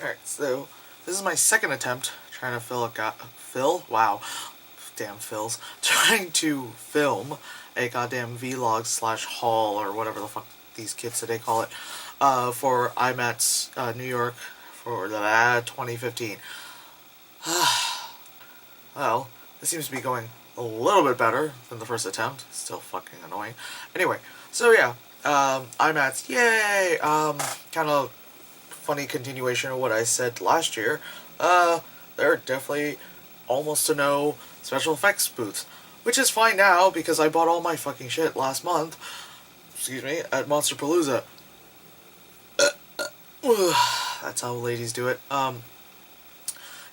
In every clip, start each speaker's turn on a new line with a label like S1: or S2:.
S1: Alright, so this is my second attempt trying to fill? Wow. Damn fills. Trying to film a goddamn vlog slash haul or whatever the fuck these kids today call it for IMATS New York for the 2015. Well, this seems to be going a little bit better than the first attempt. Still fucking annoying. Anyway, so yeah, IMATS, yay! Kind of funny continuation of what I said last year. There are definitely almost to no special effects booths, which is fine now because I bought all my fucking shit last month, excuse me, at Monsterpalooza. That's how ladies do it.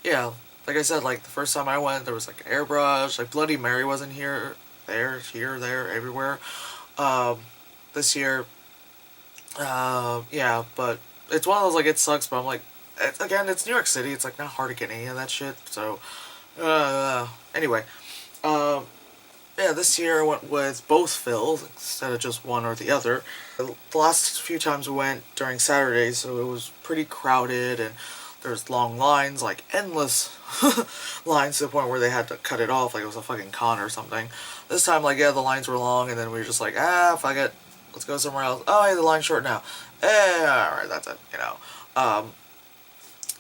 S1: Yeah, like I said, like the first time I went, there was like airbrush, like Bloody Mary wasn't here, there, everywhere. This year, yeah, but it's one of those, like, it sucks, but I'm like, again, it's New York City, it's like not hard to get any of that shit, so, anyway, yeah, this year I went with both fills instead of just one or the other. The last few times we went during Saturdays, so it was pretty crowded, and there's long lines, like endless lines to the point where they had to cut it off, like it was a fucking con or something. This time, like, yeah, the lines were long, and then we were just like, fuck it, let's go somewhere else. Oh, hey, the line's short now. Alright, that's it, you know.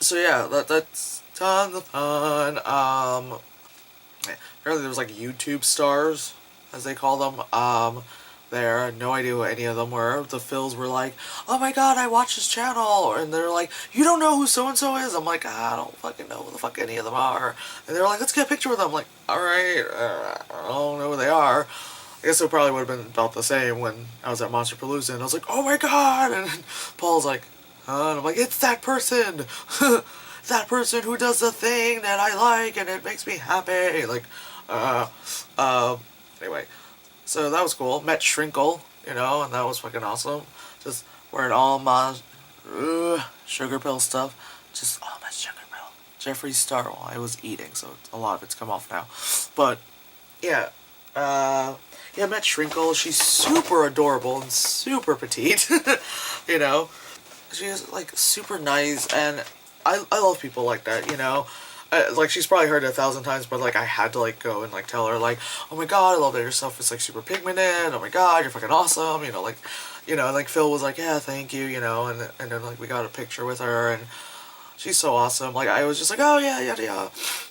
S1: So yeah, that's tons of fun. Apparently there was like YouTube stars, as they call them, there. I had no idea who any of them were. The fills were like, oh my god, I watched his channel, and they're like, you don't know who so-and-so is? I'm like, I don't fucking know who the fuck any of them are. And they're like, let's get a picture with them. I'm like, alright, I don't know who they are. I guess it probably would have been about the same when I was at Monsterpalooza, and I was like, oh my god, and Paul's like, huh? And I'm like, it's that person! That person who does the thing that I like, and it makes me happy! Like, anyway, so that was cool. Met Shrinkle, you know, and that was fucking awesome. Just wearing all my sugar pill stuff. Just all my sugar pill. Jeffree Star while I was eating, so a lot of it's come off now. But, yeah, yeah, met Shrinkle. She's super adorable and super petite, you know. She's, like, super nice, and I love people like that, you know. Like, she's probably heard it 1,000 times, but, like, I had to, like, go and, like, tell her, like, oh my god, I love that your stuff is, like, super pigmented, oh my god, you're fucking awesome, you know, like, Phil was like, yeah, thank you, you know, and then, like, we got a picture with her, and she's so awesome. Like, I was just like, oh, yeah, yeah, yeah,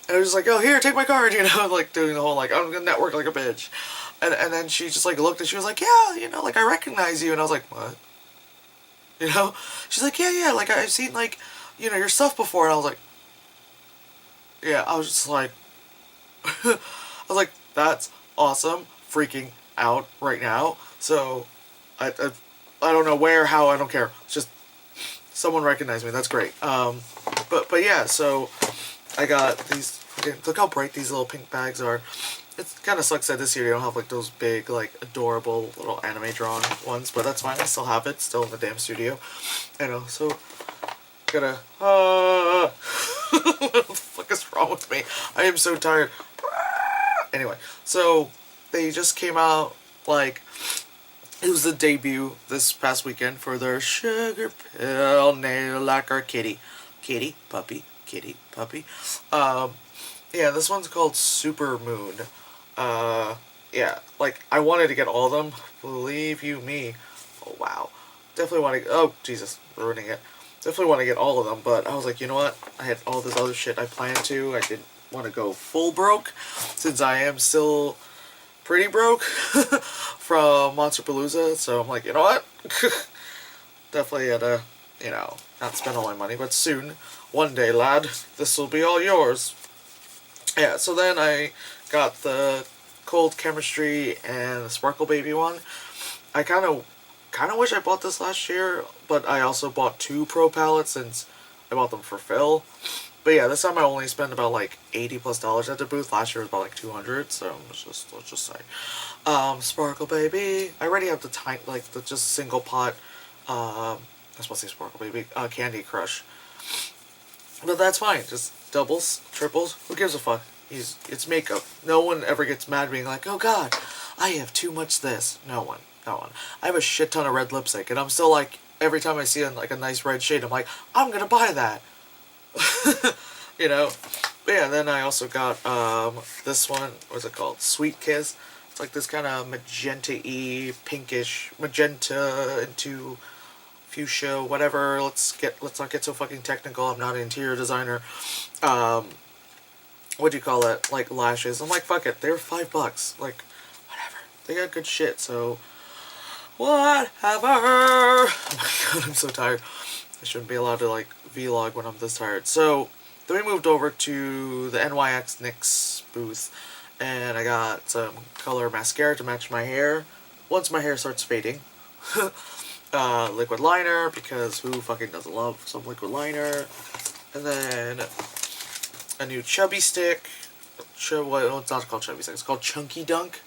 S1: and I was just like, oh, here, take my card, you know, like, doing the whole, like, I'm gonna network like a bitch, and then she just, like, looked, and she was like, yeah, you know, like, I recognize you, and I was like, what? You know? She's like, yeah, like, I've seen, like, you know, your stuff before, and I was like, yeah, I was just like, I was like, that's awesome, freaking out right now, so, I don't know where, how, I don't care, it's just, someone recognized me, that's great, but yeah, so, I got these, look how bright these little pink bags are. It kind of sucks that this year you don't have, like, those big, like, adorable little anime drawn ones, but that's fine, I still have it, still in the damn studio, you know, so, gotta, what the fuck is wrong with me? I am so tired. Anyway, so, they just came out, like, it was the debut this past weekend for their Sugar Pill Nail Lacquer Kitty, puppy, yeah, this one's called Super Moon. Yeah, like, I wanted to get all of them, believe you me. Oh, wow. Definitely want to, oh, Jesus, ruining it. Definitely want to get all of them, but I was like, you know what? I had all this other shit I planned to. I didn't want to go full broke, since I am still pretty broke from Monsterpalooza, so I'm like, you know what? Definitely had to, you know, not spend all my money, but soon, one day, lad, this will be all yours. Yeah, so then I got the Cold Chemistry and the Sparkle Baby one. I kind of wish I bought this last year, but I also bought 2 Pro palettes since I bought them for Phil. But yeah, this time I only spent about like $80+ at the booth. Last year was about like 200, so let's just say. Sparkle Baby. I already have the tiny, like, the just single pot, I was supposed to say Sparkle Baby, Candy Crush. But that's fine, just doubles, triples, who gives a fuck? It's makeup. No one ever gets mad being like, oh god, I have too much this. No one. I have a shit ton of red lipstick, and I'm still like, every time I see like a nice red shade, I'm like, I'm gonna buy that. you know. But yeah, then I also got this one. What's it called? Sweet Kiss. It's like this kind of magenta-y, pinkish, magenta into fuchsia, whatever. Let's not get so fucking technical. I'm not an interior designer. Um, what do you call it? Like lashes. I'm like, fuck it. They're $5. Like, whatever. They got good shit. So whatever. Oh my god, I'm so tired. I shouldn't be allowed to like vlog when I'm this tired. So then we moved over to the NYX NYX booth, and I got some color mascara to match my hair. Once my hair starts fading, liquid liner, because who fucking doesn't love some liquid liner? And then a new chubby stick. Well, it's not called chubby stick. It's called Chunky Dunk.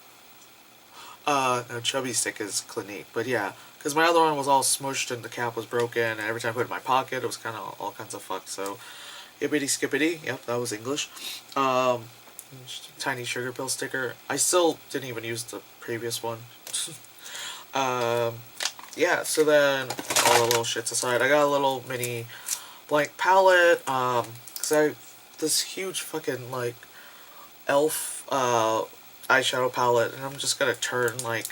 S1: No, chubby stick is Clinique, but yeah, because my other one was all smushed and the cap was broken, and every time I put it in my pocket, it was kind of all kinds of fucked. So, hippity skippity. Yep, that was English. Um, Tiny sugar pill sticker. I still didn't even use the previous one. um, yeah. So then all the little shits aside, I got a little mini blank palette. Cause I this huge fucking like elf eyeshadow palette, and I'm just gonna turn like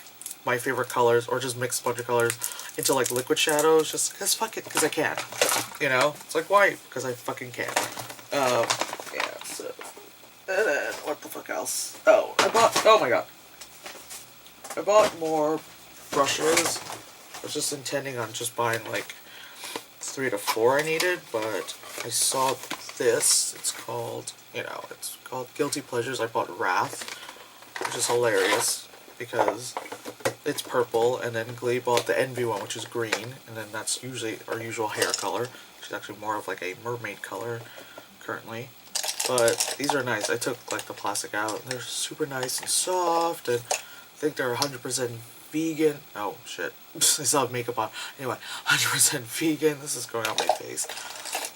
S1: my favorite colors or just mix a bunch of colors into like liquid shadows, just because fuck it, because I can, you know. It's like, why? Because I fucking can. Yeah. So and then what the fuck else? Oh, oh my god, I bought more brushes. I was just intending on just buying like 3 to 4 I needed, but I saw this. It's called Guilty Pleasures. I bought Wrath, which is hilarious because it's purple, and then Glee bought the Envy one, which is green, and then that's usually our usual hair color, which is actually more of like a mermaid color currently. But these are nice. I took like the plastic out, and they're super nice and soft, and I think they're 100% vegan. Oh shit, I still have makeup on. Anyway, 100% vegan. This is going on my face.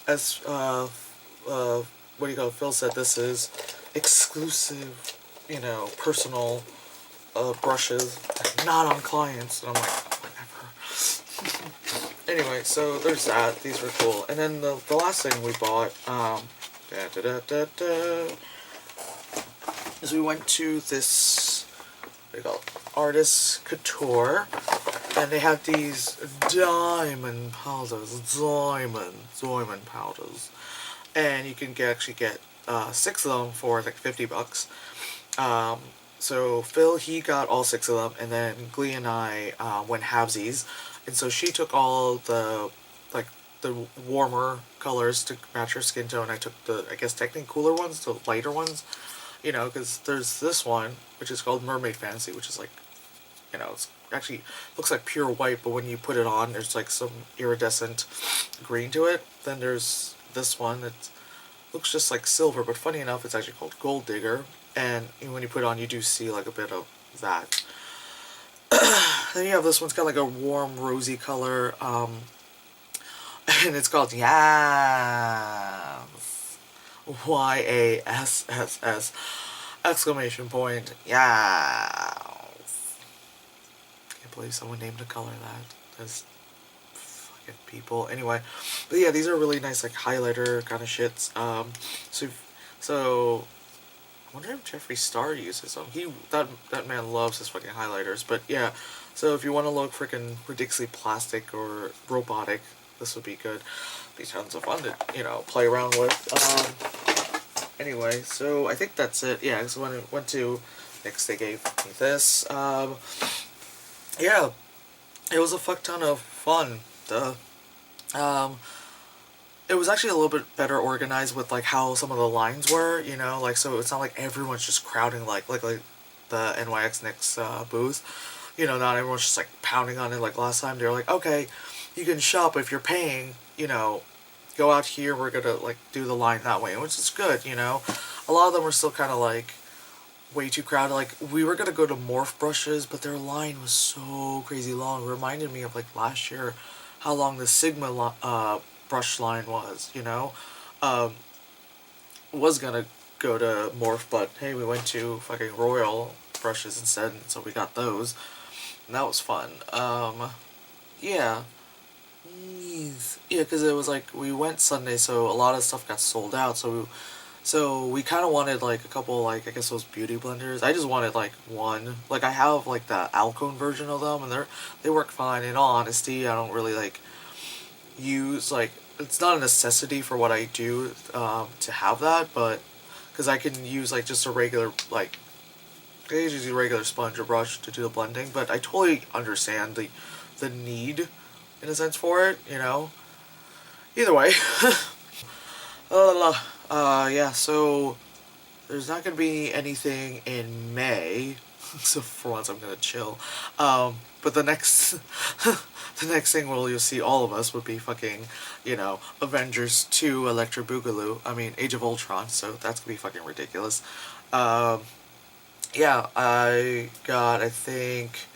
S1: As what do you call it? Phil said this is exclusive, personal brushes, not on clients. And I'm like, whatever. Anyway, so there's that. These were cool. And then the last thing we bought, is we went to this, what do you call it, Artist Couture, and they had these diamond powders, diamond powders, and you can actually get 6 of them for like $50. So Phil, he got all 6 of them, and then Glee and I went halvesies, and so she took all the warmer colors to match her skin tone. I took the, I guess, technically cooler ones, the lighter ones, because there's this one, which is called Mermaid Fantasy, which is like, it's actually looks like pure white, but when you put it on, there's like some iridescent green to it. Then there's this one that looks just like silver, but funny enough, it's actually called Gold Digger, and when you put it on, you do see like a bit of that. Then you have this one's got like a warm rosy color, and it's called Yas. YASSS exclamation point. Yas. Can't believe someone named a color that. That's fucking people. Anyway, but yeah, these are really nice like highlighter kind of shits. So I wonder if Jeffree Star uses them. That man loves his fucking highlighters. But yeah, so if you want to look freaking ridiculously plastic or robotic, this would be good. Be tons of fun to play around with. Anyway, so I think that's it. Yeah, so when I went to NYX, they gave me this. Yeah, it was a fuck ton of fun. It was actually a little bit better organized with like how some of the lines were, like, so it's not like everyone's just crowding like the NYX NYX booth. Not everyone's just like pounding on it like last time. They're like, okay, you can shop if you're paying, go out here, we're gonna like do the line that way, which is good. A lot of them were still kind of like way too crowded. Like, we were gonna go to Morph Brushes, but their line was so crazy long. It reminded me of like last year, how long the Sigma brush line was. Was gonna go to Morph, but hey, we went to fucking Royal Brushes instead, so we got those, and that was fun. Yeah. Jeez. Yeah, because it was like, we went Sunday, so a lot of stuff got sold out, so we kind of wanted like a couple, like, I guess those beauty blenders. I just wanted like one. Like, I have like the Alcone version of them, and they work fine. In all honesty, I don't really like use, like, it's not a necessity for what I do to have that, but because I can use like just a regular, like, I just use a regular sponge or brush to do the blending, but I totally understand the need, in a sense, for it, you know? Either way. Yeah, so there's not gonna be anything in May, so for once I'm gonna chill. But the next, the next thing where you'll see all of us would be fucking, you know, Avengers 2 Electro Boogaloo. I mean, Age of Ultron, so that's gonna be fucking ridiculous. Yeah, I got, I think,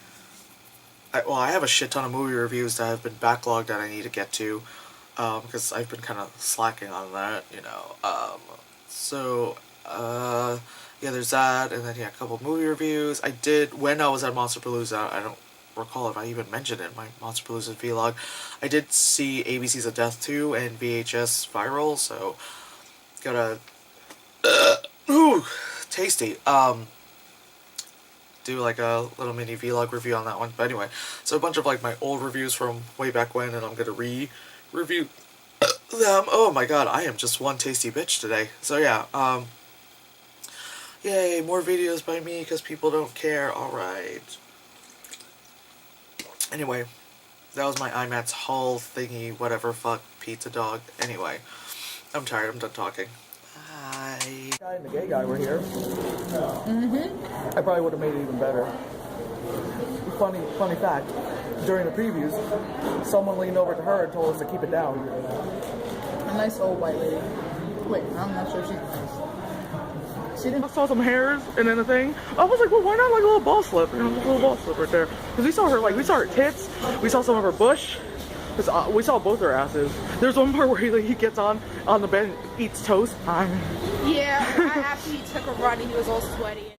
S1: I have a shit ton of movie reviews that have been backlogged that I need to get to, because I've been kind of slacking on that, you know. Yeah, there's that, and then, yeah, a couple of movie reviews. I did, when I was at Monsterpalooza, I don't recall if I even mentioned it in my Monsterpalooza vlog, I did see ABC's of Death 2 and VHS Viral, so, gotta, ooh, tasty, do like a little mini vlog review on that one. But anyway, so a bunch of like my old reviews from way back when, and I'm gonna review them. Oh my god, I am just one tasty bitch today. So yeah, yay, more videos by me because people don't care. Alright. Anyway, that was my IMATS Hull thingy, whatever, fuck, pizza dog. Anyway, I'm tired, I'm done talking. Bye. The guy and the gay guy were here. I probably would have made it even better. Funny fact, during the previews, someone leaned over to her and told us to keep it down.
S2: A nice old white lady. Wait, I'm not sure she's nice. She didn't.
S3: I saw some hairs and then the thing. I was like, well, why not like a little ball slip? You know, a little ball slip right there. Because we saw her, like, we saw her tits, we saw some of her bush. We saw both her asses. There's one part where he gets on the bed and eats toast.
S2: Yeah, after he took a run and he was all sweaty.